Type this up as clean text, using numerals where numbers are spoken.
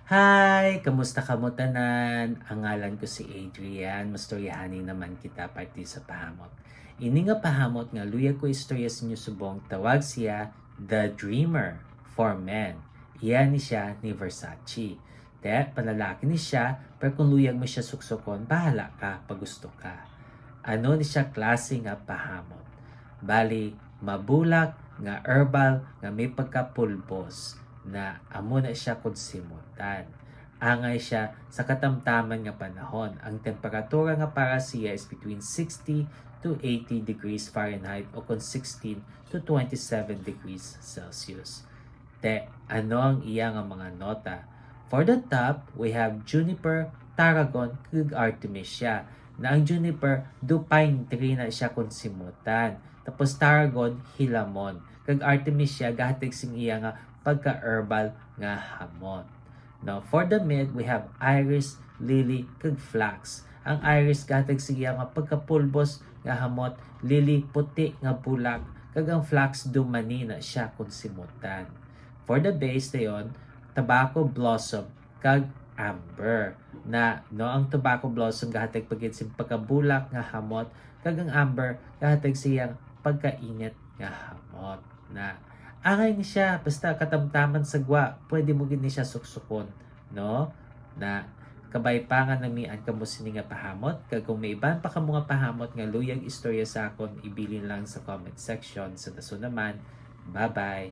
Hi! Kamusta kamo tanan? Ang ngalan ko si Adrian. Mastoryahani naman kita parte sa pahamot. Ini nga pahamot nga luya ko istorya sa inyo subong tawag siya The Dreamer for Men. Iyan ni siya ni Versace. Te, panlalaki ni siya, pero kung luyag mo siya suksokon, bahala ka pag gusto ka. Ano ni siya klase nga pahamot? Bali, mabulak nga herbal nga may pagkapulbos na amo na siya konsimutan. Angay siya sa katamtaman nga panahon. Ang temperatura nga para siya is between 60 to 80 degrees Fahrenheit o kung 16 to 27 degrees Celsius. Te, ano ang iya nga mga nota? For the top, we have juniper, tarragon, kag artemisia. Na ang juniper, do pine tree na siya konsimutan. Tapos tarragon, hilamon. Kag artemisia, gahatig sing iya nga pagka-herbal nga hamot. Now, for the mid, we have iris, lily, kag flax. Ang iris gahatig siya nga pagkapulbos nga hamot, lily puti nga bulak, kag ang flax dumani na siya konsimutan. For the base dayon, tobacco blossom kag amber na no ang tobacco blossom gahatag pagit sim pagkabulak nga hamot kag ang amber gahatag siyang pagkainit nga hamot na angay ni siya basta katamtaman sa gwa pwede mo gid ni siya suksukon no na kabay pa nga namian kamo sini nga pahamot kag kung may iban pa kamo nga pahamot nga luyag istorya sa akon ibilin lang sa comment section sa daso naman. Bye bye.